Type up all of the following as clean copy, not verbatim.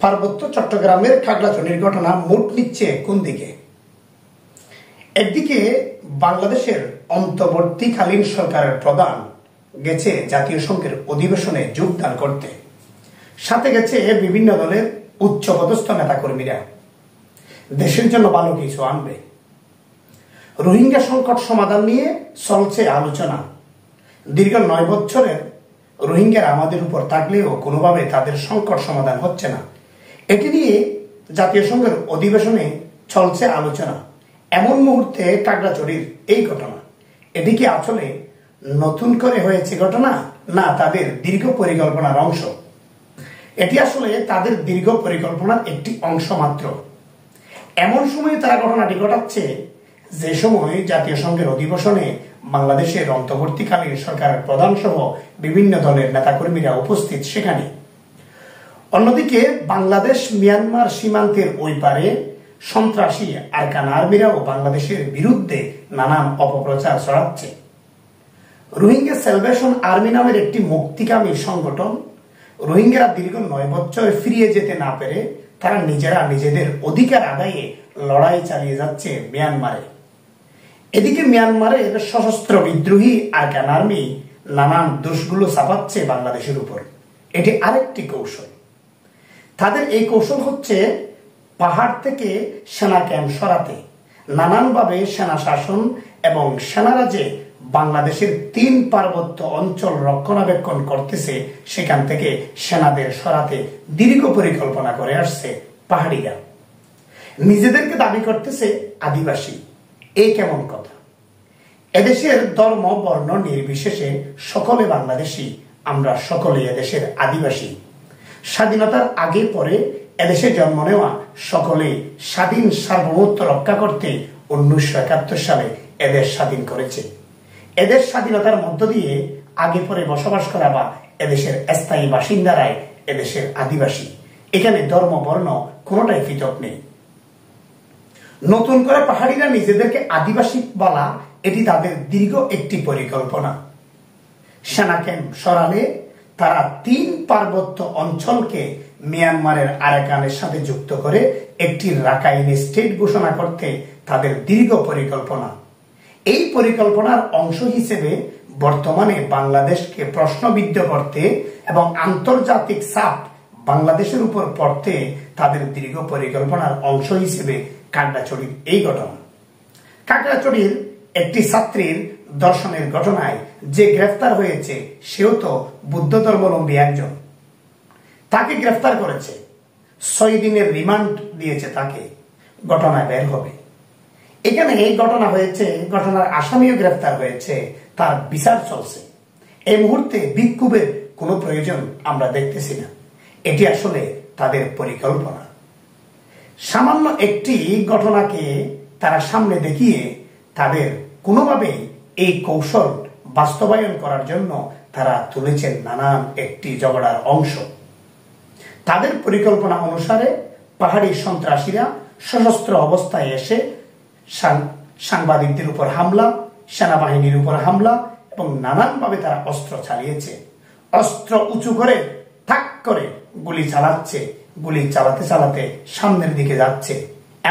পার্বত্য চট্টগ্রামের খাগড়াছড়ির ঘটনা মোট নিচ্ছে কোন দিকে? একদিকে বাংলাদেশের অন্তর্বর্তীকালীন সরকারের প্রধান গেছে জাতীয় সংঘের অধিবেশনে যোগদান করতে, সাথে গেছে বিভিন্ন দলের উচ্চপদস্থ নেতাকর্মীরা, দেশের জন্য ভালো কিছু আনবে। রোহিঙ্গা সংকট সমাধান নিয়ে চলছে আলোচনা। দীর্ঘ 9 বছরের রোহিঙ্গারা আমাদের উপর থাকলেও কোনোভাবে তাদের সংকট সমাধান হচ্ছে না। এটি নিয়ে জাতীয় সংঘের অধিবেশনে চলছে আলোচনা। এমন মুহূর্তে খাগড়াছড়ির এই ঘটনা, এটি কি আসলে নতুন করে হয়েছে ঘটনা, না তাদের দীর্ঘ পরিকল্পনার অংশ? এটি আসলে তাদের দীর্ঘ পরিকল্পনার একটি অংশ মাত্র। এমন সময় তারা ঘটনাটি ঘটাচ্ছে যে সময় জাতীয় সংঘের অধিবেশনে বাংলাদেশের অন্তর্বর্তীকালীন সরকারের প্রধান সহ বিভিন্ন দলের নেতাকর্মীরা উপস্থিত সেখানে। অন্যদিকে বাংলাদেশ মিয়ানমার সীমান্তের ওই পারে সন্ত্রাসী আরাকান আর্মিরাও বাংলাদেশের বিরুদ্ধে নানান অপপ্রচার ছড়াচ্ছে। রোহিঙ্গা স্যালভেশন আর্মি নামের একটি মুক্তিকামী সংগঠন, রোহিঙ্গারা দীর্ঘ 9 বছর ফিরিয়ে যেতে না পেরে তারা নিজেরা নিজেদের অধিকার আদায়ে লড়াই চালিয়ে যাচ্ছে মিয়ানমারে। এদিকে মিয়ানমারের সশস্ত্র বিদ্রোহী আরাকান আর্মি নানান দোষগুলো চাপাচ্ছে বাংলাদেশের উপর। এটি আরেকটি কৌশল। তাদের এই কৌশল হচ্ছে পাহাড় থেকে সেনা ক্যাম্প সরাতে, নানানভাবে সেনা শাসন এবং সেনারা যে বাংলাদেশের 3 পার্বত্য অঞ্চল রক্ষণাবেক্ষণ করতেছে সেখান থেকে সেনাদের সরাতে দীর্ঘ পরিকল্পনা করে আসছে পাহাড়িরা। নিজেদেরকে দাবি করতেছে আদিবাসী। এই কেমন কথা? এদেশের ধর্ম বর্ণ নির্বিশেষে সকলে বাংলাদেশী, আমরা সকলে এদেশের আদিবাসী। স্বাধীনতার আগে পরে এদেশে জন্ম নেওয়া সকলে স্বাধীন সার্বভৌমত্ব রক্ষা করতে 1971 সালে এদেশ স্বাধীন করেছে। এদেশ স্বাধীনতার মধ্য দিয়ে আগে পরে বসবাস করা বা এদেশের স্থায়ী বাসিন্দারাই এদেশের আদিবাসী। এখানে ধর্ম বর্ণ কোনোটাই পৃথক নেই। নতুন করে পাহাড়িরা নিজেদেরকে আদিবাসী বলা, এটি তাদের দীর্ঘ একটি পরিকল্পনা। সেনা ক্যাম্প সরালে তারা 3 পার্বত্য অঞ্চলকে মিয়ানমারের আরাকানের সাথে যুক্ত করে একটি রাখাইন স্টেট ঘোষণা করতে তাদের দীর্ঘ পরিকল্পনা। এই পরিকল্পনার অংশ হিসেবে বর্তমানে বাংলাদেশকে প্রশ্নবিদ্ধ করতে এবং আন্তর্জাতিক চাপ বাংলাদেশের উপর পড়তে তাদের দীর্ঘ পরিকল্পনার অংশ হিসেবে খাগড়াছড়ির এই ঘটনা। খাগড়াছড়ির একটি ছাত্রীর ধর্ষণের ঘটনায় যে গ্রেফতার হয়েছে সেও তো বুদ্ধ ধর্মাবলম্বী একজন। তাকে গ্রেফতার করেছে, 6 দিনের রিমান্ড দিয়েছে তাকে, ঘটনায় বের হবে। এখানে এই ঘটনা হয়েছে, ঘটনার আসামিও গ্রেফতার হয়েছে, তার বিচার চলছে। এই মুহূর্তে বিক্ষোভের কোনো প্রয়োজন আমরা দেখতেছি না। এটি আসলে তাদের পরিকল্পনা। সামান্য একটি ঘটনাকে তারা সামনে দেখিয়ে তাদের কোনোভাবেই এই কৌশল বাস্তবায়ন করার জন্য তারা তুলেছেন নানান একটি ঝগড়ার অংশ। তাদের পরিকল্পনা অনুসারে পাহাড়ি সন্ত্রাসীরা সশস্ত্র অবস্থায় এসে সাংবাদিকদের উপর হামলা, সেনাবাহিনীর উপর হামলা এবং নানানভাবে তারা অস্ত্র চালিয়েছে। অস্ত্র উঁচু করে ঠাক করে গুলি চালাচ্ছে, গুলি চালাতে চালাতে সামনের দিকে যাচ্ছে।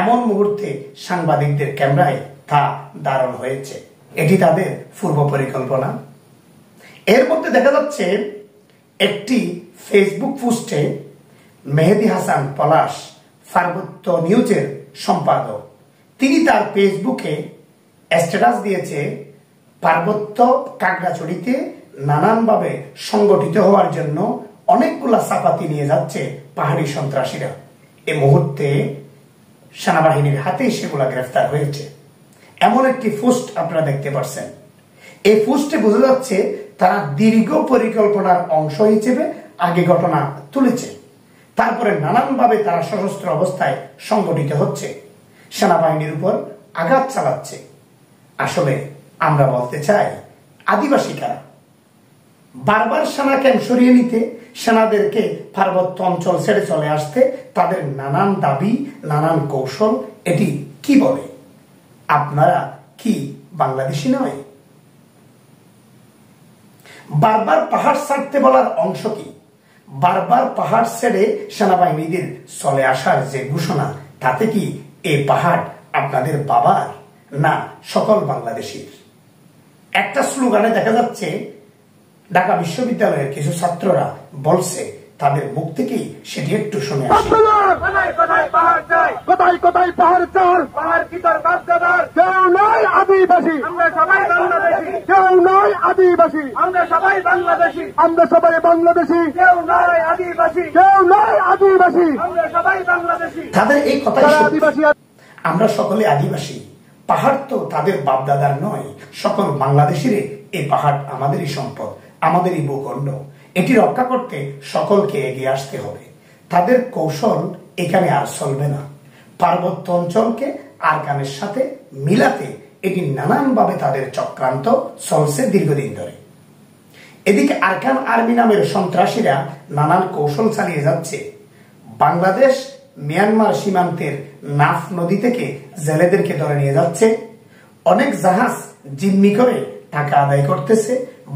এমন মুহূর্তে সাংবাদিকদের ক্যামেরায় তা ধারণ হয়েছে। এটি তাদের পূর্ব পরিকল্পনা। এর মধ্যে দেখা যাচ্ছে একটি ফেসবুক পোস্টে মেহেদী হাসান পলাশ, পার্বত্য নিউজের সম্পাদক, তিনি তার ফেসবুকে স্ট্যাটাস দিয়েছে পার্বত্য খাগড়াছড়িতে নানানভাবে সংগঠিত হওয়ার জন্য অনেকগুলা চাপাতি নিয়ে যাচ্ছে পাহাড়ি সন্ত্রাসীরা। এই মুহূর্তে সেনাবাহিনীর হাতে সেগুলা গ্রেফতার হয়েছে। এমন একটি পোস্ট আপনারা দেখতে পাচ্ছেন। এই পোস্টে বোঝা যাচ্ছে তারা দীর্ঘ পরিকল্পনার অংশ হিসেবে আগে ঘটনা তুলেছে, তারপরে নানানভাবে তারা সশস্ত্র অবস্থায় সংগঠিত হচ্ছে, সেনাবাহিনীর উপর আঘাত চালাচ্ছে। আসলে আমরা বলতে চাই আদিবাসী কারা? বারবার সেনা ক্যাম্প সরিয়ে নিতে, সেনাদেরকে পার্বত্য অঞ্চল ছেড়ে চলে আসতে তাদের নানান দাবি, নানান কৌশল, এটি কি বলে? আপনারা কি বাংলাদেশি নয়? বারবার পাহাড় ছাড়তে বলার অংশ কি? বারবার পাহাড় ছেড়ে সেনাবাহিনীদের চলে আসার যে ঘোষণা, তাতে কি এই পাহাড় আপনাদের বাবার না সকল বাংলাদেশীর? একটা স্লোগানে দেখা যাচ্ছে ঢাকা বিশ্ববিদ্যালয়ের কিছু ছাত্ররা বলছে, তাদের মুখ থেকেই সেটি একটু শুনে আসি। কোথায় কোথায় পাহাড় চাল, পাহাড় কি তোর বাপদাদার? কেউ নয় আদিবাসী, আমরা সবাই বাংলাদেশী। কেউ নয় আদিবাসী, আমরা সবাই বাংলাদেশী। আমরা সবাই বাংলাদেশী, কেউ নয় আদিবাসী। কেউ নয় আদিবাসী, আমরা সবাই বাংলাদেশী। তাদের এই কথাই আদিবাসী, আমরা সকলে আদিবাসী। পাহাড় তো তাদের বাপদাদার নয়, সকল বাংলাদেশির এই পাহাড় আমাদেরই সম্পদ, আমাদেরই ভূখণ্ড। এটি রক্ষা করতে সকলকে এগিয়ে আসতে হবে। তাদের কৌশল এখানে আর চলবে না। পার্বত্য অঞ্চলকে আরাকানের সাথে মিলাতে এটি নানানভাবে তাদের চক্রান্ত চলছে দীর্ঘদিন ধরে। এদিকে আরাকান আর্মি নামের সন্ত্রাসীরা নানান কৌশল চালিয়ে যাচ্ছে। বাংলাদেশ মিয়ানমার সীমান্তের নাফ নদী থেকে জেলেদেরকে ধরে নিয়ে যাচ্ছে। অনেক জাহাজ জিম্মি করে টাকা আদায় করতেছে।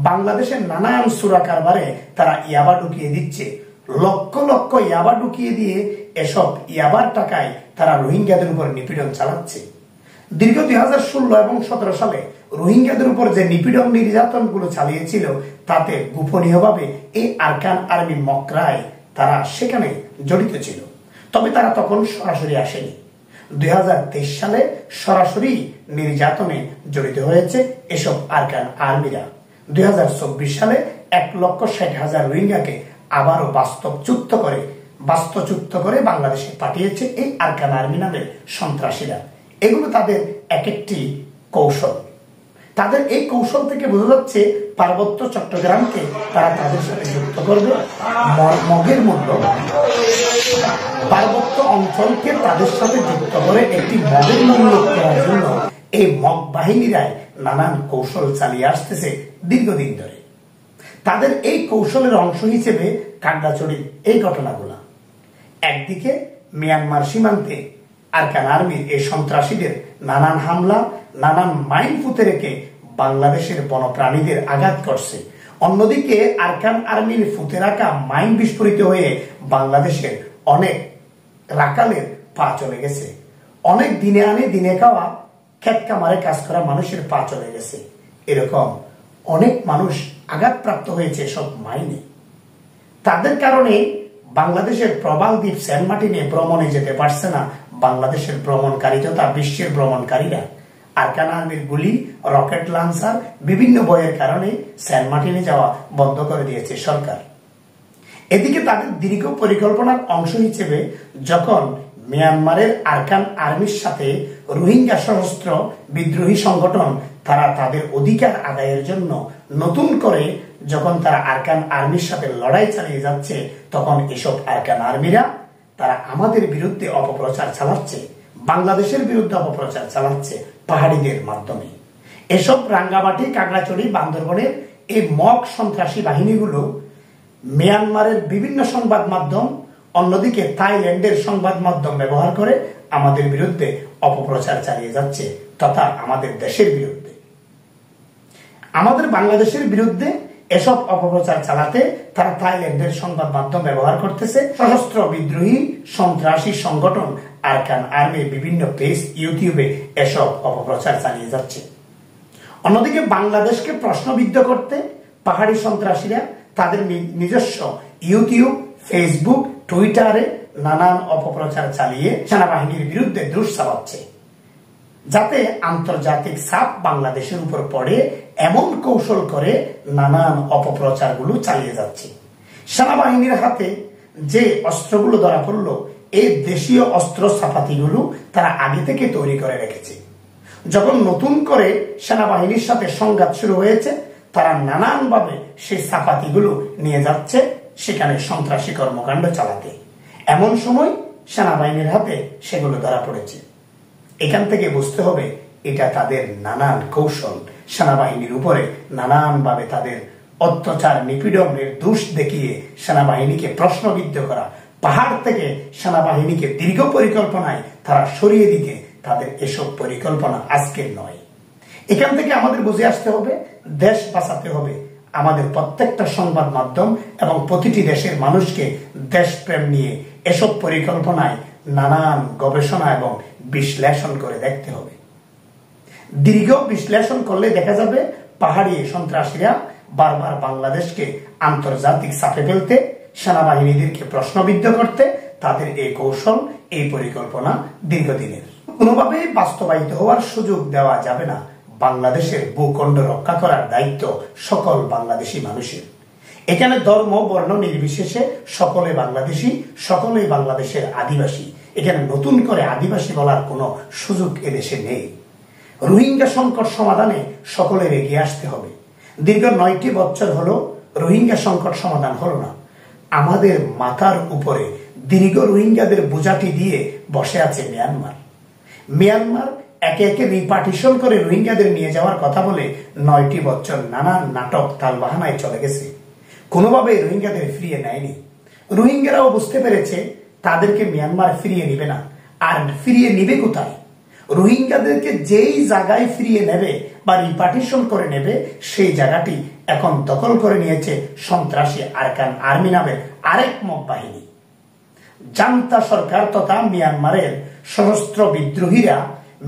বাংলাদেশের নানান সুরা কারবারে তারা ইয়াবা ঢুকিয়ে দিচ্ছে। লক্ষ লক্ষ ইয়াবা ঢুকিয়ে দিয়ে এসব ইয়াবার টাকায় তারা রোহিঙ্গাদের উপর নিপীড়ন চালাচ্ছে। দীর্ঘ 2016 এবং 2017 সালে রোহিঙ্গাদের উপর যে নিপীড়ন নির্যাতন গুলো চালিয়েছিল, তাতে গোপনীয়ভাবে এই আরাকান আর্মি মক্রায় তারা সেখানে জড়িত ছিল। তবে তারা তখন সরাসরি আসেনি। 2023 সালে সরাসরি নির্যাতনে জড়িত হয়েছে এসব আরাকান আর্মিরা। 2024 সালে 1,60,000 রোহিঙ্গাকে আবারও বাস্তুচ্যুত করে বাংলাদেশে পাঠিয়েছে এই আরাকান আর্মি নামের সন্ত্রাসীরা। এগুলো তাদের এক একটি কৌশল। তাদের এই কৌশল থেকে বোঝা যাচ্ছে পার্বত্য চট্টগ্রামকে তারা তাদের সাথে যুক্ত করবে। মগের মূল্য পার্বত্য অঞ্চলকে তাদের সাথে যুক্ত করে একটি মগের মূল্য করার জন্য এই মগ বাহিনীরাই নানান কৌশল চালিয়ে আসতেছে দীর্ঘদিন ধরে। তাদের এই কৌশলের অংশ হিসেবে কাগড়াছড়ির এই ঘটনাগুলো। একদিকে মিয়ানমার সীমান্তে আরাকান আর্মির এই সন্ত্রাসীদের নানান হামলা, নানান মাইন পুঁতে রেখে বাংলাদেশের বন্যপ্রাণীদের আঘাত করছে। অন্যদিকে আরাকান আর্মির ফুতে রাখা মাইন বিস্ফোরিত হয়ে বাংলাদেশের অনেক রাখালের পা চলে গেছে। অনেক দিনে আনে দিনে খাওয়া ক্ষেত কামারে কাজ করা মানুষের পা চলে গেছে। এরকম অনেক মানুষ আঘাতপ্রাপ্ত হয়েছে সব মাইনে। তাদের কারণে বাংলাদেশের প্রবাল দ্বীপ সেন্ট মার্টিনে ভ্রমণে যেতে পারছে না বাংলাদেশের ভ্রমণকারী তথা বিশ্বের ভ্রমণকারীরা। আরাকান আর্মির গুলি, রকেট লঞ্চার, বিভিন্ন ভয়ের কারণে সেন্ট মার্টিনে যাওয়া বন্ধ করে দিয়েছে সরকার। এদিকে তাদের দীর্ঘ পরিকল্পনার অংশ হিসেবে যখন মিয়ানমারের আরাকান আর্মির সাথে রোহিঙ্গা সশস্ত্র বিদ্রোহী সংগঠন তারা তাদের অধিকার আদায়ের জন্য নতুন করে যখন তারা আরাকান আর্মির সাথে লড়াই চালিয়ে যাচ্ছে, তখন এসব আরাকান আর্মিরা তারা আমাদের বিরুদ্ধে অপপ্রচার চালাচ্ছে, বাংলাদেশের বিরুদ্ধে অপপ্রচার চালাচ্ছে পাহাড়িদের মাধ্যমে। এসব রাঙ্গামাটি, কাগড়াছড়ি, বান্দরবনের এই মগ সন্ত্রাসী বাহিনীগুলো মিয়ানমারের বিভিন্ন সংবাদ মাধ্যম, অন্যদিকে থাইল্যান্ডের সংবাদ মাধ্যম ব্যবহার করে আমাদের বিরুদ্ধে অপপ্রচার চালিয়ে যাচ্ছে তথা আমাদের দেশের বিরুদ্ধে, আমাদের বাংলাদেশের বিরুদ্ধে এসব অপপ্রচার চালাতে তারা থাইল্যান্ডের সংবাদ মাধ্যম ব্যবহার করতেছে। সশস্ত্র বিদ্রোহী সন্ত্রাসী সংগঠন আরাকান আর্মির বিভিন্ন পেজ ইউটিউবে এসব অপপ্রচার চালিয়ে যাচ্ছে। অন্যদিকে বাংলাদেশকে প্রশ্নবিদ্ধ করতে পাহাড়ি সন্ত্রাসীরা তাদের নিজস্ব ইউটিউব, ফেসবুক, টুইটারে নানান অপপ্রচার চালিয়ে সেনাবাহিনীর বিরুদ্ধে দোষ চালাচ্ছে, যাতে আন্তর্জাতিক চাপ বাংলাদেশের উপর পড়ে এমন কৌশল করে নানান অপপ্রচারগুলো চালিয়ে যাচ্ছে। সেনাবাহিনীর হাতে যে অস্ত্রগুলো ধরা পড়লো, এই দেশীয় অস্ত্র চাপাতিগুলো তারা আগে থেকে তৈরি করে রেখেছে। যখন নতুন করে সেনাবাহিনীর সাথে সংঘাত শুরু হয়েছে, তারা নানানভাবে সেই চাপাতিগুলো নিয়ে যাচ্ছে সেখানে সন্ত্রাসী কর্মকাণ্ড চালাতে। এমন সময় সেনাবাহিনীর হাতে সেগুলো ধরা পড়েছে। এখান থেকে বুঝতে হবে এটা তাদের নানান কৌশল, সেনাবাহিনীর উপরে নানানভাবে তাদের অত্যাচার নিপীড়নের দোষ দেখিয়ে সেনাবাহিনীকে প্রশ্নবিদ্ধ করা, পাহাড় থেকে সেনাবাহিনীকে দীর্ঘ পরিকল্পনায় তারা সরিয়ে দিতে তাদের এসব পরিকল্পনা আজকের নয়। এখান থেকে আমাদের বুঝে আসতে হবে দেশ বাঁচাতে হবে, আমাদের প্রত্যেকটা সংবাদ মাধ্যম এবং প্রতিটি দেশের মানুষকে দেশপ্রেম নিয়ে এসব পরিকল্পনায় নানান গবেষণা এবং বিশ্লেষণ করে দেখতে হবে। দীর্ঘ বিশ্লেষণ করলে দেখা যাবে পাহাড়ি সন্ত্রাসীরা বারবার বাংলাদেশকে আন্তর্জাতিক চাপে ফেলতে, সেনাবাহিনীদেরকে প্রশ্নবিদ্ধ করতে তাদের এই কৌশল, এই পরিকল্পনা দীর্ঘদিনের। কোনোভাবেই বাস্তবায়িত হওয়ার সুযোগ দেওয়া যাবে না। বাংলাদেশের ভূখণ্ড রক্ষা করার দায়িত্ব সকল বাংলাদেশি মানুষের। এখানে ধর্ম বর্ণ নির্বিশেষে সকলে বাংলাদেশি, সকলেই বাংলাদেশের আদিবাসী। এখানে নতুন করে আদিবাসী বলার কোনো সুযোগ এদেশে নেই। রোহিঙ্গা সংকট সমাধানে সকলের এগিয়ে আসতে হবে। দীর্ঘ 9টি বছর হলো রোহিঙ্গা সংকট সমাধান হলো না। আমাদের মাথার উপরে দীর্ঘ রোহিঙ্গাদের বোঝাটি দিয়ে বসে আছে মিয়ানমার একে একে রিপার্টিশন করে রোহিঙ্গাদের নিয়ে যাওয়ার কথা বলে 9টি বছর নানান নাটক তালবাহানায় চলে গেছে। কোনোভাবে রোহিঙ্গাদের ফিরিয়ে নেয়নি। রোহিঙ্গারাও বুঝতে পেরেছে তাদেরকে মিয়ানমার ফিরিয়ে নিবে না। আর ফিরিয়ে নিবে কোথায়? রোহিঙ্গাদেরকে যেই জায়গায় ফিরিয়ে নেবে বা রিপার্টিশন করে নেবে, সেই জায়গাটি এখন দখল করে নিয়েছে সন্ত্রাসী আরাকান আর্মি নামের আরেক মব বাহিনী। জান্তা সরকার তথা মিয়ানমারের সশস্ত্র বিদ্রোহীরা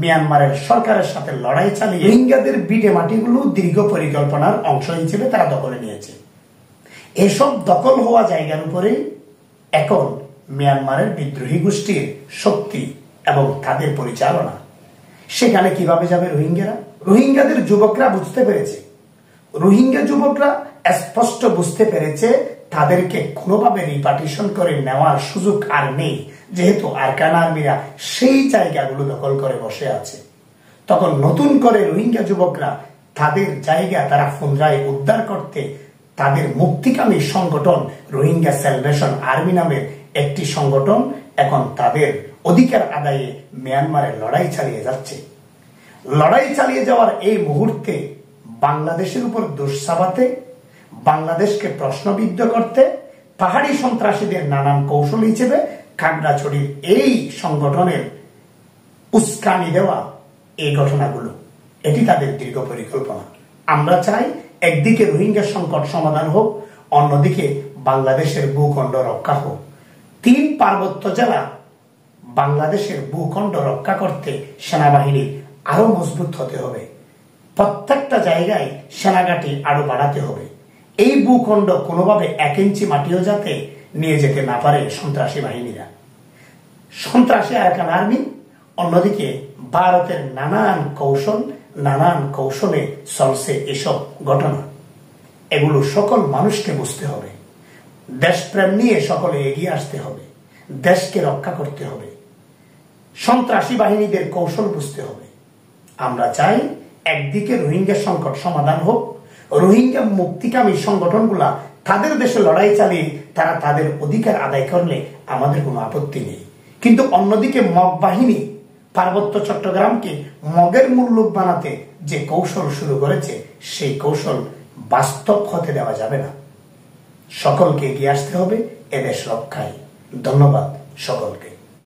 মিয়ানমারের সরকারের সাথে লড়াই চালিয়ে রোহিঙ্গাদের বিটে মাটিগুলো দীর্ঘ পরিকল্পনার অংশ হিসেবে তারা দখলে নিয়েছে। এসব দখল হওয়া জায়গার উপরে এখন মিয়ানমারের বিদ্রোহী গোষ্ঠীর শক্তি এবং তাদের পরিচালনা। সেখানে কিভাবে যাবে রোহিঙ্গারা? রোহিঙ্গাদের যুবকরা বুঝতে পেরেছে, রোহিঙ্গা যুবকরা স্পষ্ট বুঝতে পেরেছে তাদেরকে কোনোভাবে রিপার্টিশন করে নেওয়ার সুযোগ আর নেই, যেহেতু আরাকান আর্মিরা সেই জায়গাগুলো দখল করে বসে আছে। তখন নতুন করে রোহিঙ্গা যুবকরা তাদের জায়গা তারা পুনরায় উদ্ধার করতে তাদের মুক্তিকামী সংগঠন রোহিঙ্গা স্যালভেশন আর্মি নামের একটি সংগঠন এখন তাদের অধিকার আদায়ে মিয়ানমারে লড়াই চালিয়ে যাচ্ছে। লড়াই চালিয়ে যাওয়ার এই মুহূর্তে বাংলাদেশের উপর দোষ চাপাতে, বাংলাদেশকে প্রশ্নবিদ্ধ করতে পাহাড়ি সন্ত্রাসীদের নানান কৌশল হিসেবে খাগড়াছড়ির এই সংগঠনের উস্কানি দেওয়া এই ঘটনাগুলো, এটি তাদের দীর্ঘ পরিকল্পনা। আমরা চাই একদিকে রোহিঙ্গা সংকট সমাধান হোক, অন্যদিকে বাংলাদেশের ভূখণ্ড রক্ষা হোক। 3 পার্বত্য জেলা বাংলাদেশের ভূখণ্ড রক্ষা করতে সেনাবাহিনী আরো মজবুত হতে হবে। প্রত্যেকটা জায়গায় সেনাঘাঁটি আরো বাড়াতে হবে। এই ভূখণ্ড কোনোভাবে 1 ইঞ্চি মাটিও যাতে নিয়ে যেতে না পারে সন্ত্রাসী বাহিনীরা। সন্ত্রাসী আরাকান আর্মি, অন্যদিকে ভারতের নানান কৌশলে চলছে এসব ঘটনা। এগুলো সকল মানুষকে বুঝতে হবে। দেশপ্রেম নিয়ে সকলে এগিয়ে আসতে হবে। দেশকে রক্ষা করতে হবে। সন্ত্রাসী বাহিনীদের কৌশল বুঝতে হবে। আমরা চাই একদিকে রোহিঙ্গা সংকট সমাধান হোক, রোহিঙ্গা মুক্তিকামী সংগঠনগুলা তাদের দেশে লড়াই চালিয়ে তারা তাদের অধিকার আদায় করলে আমাদের কোনো আপত্তি নেই। কিন্তু অন্যদিকে মগ বাহিনী পার্বত্য চট্টগ্রামকে মগের মুল্লুক বানাতে যে কৌশল শুরু করেছে, সেই কৌশল বাস্তব হতে দেওয়া যাবে না। সকলকে এগিয়ে আসতে হবে এদেশ রক্ষায়। ধন্যবাদ সকলকে।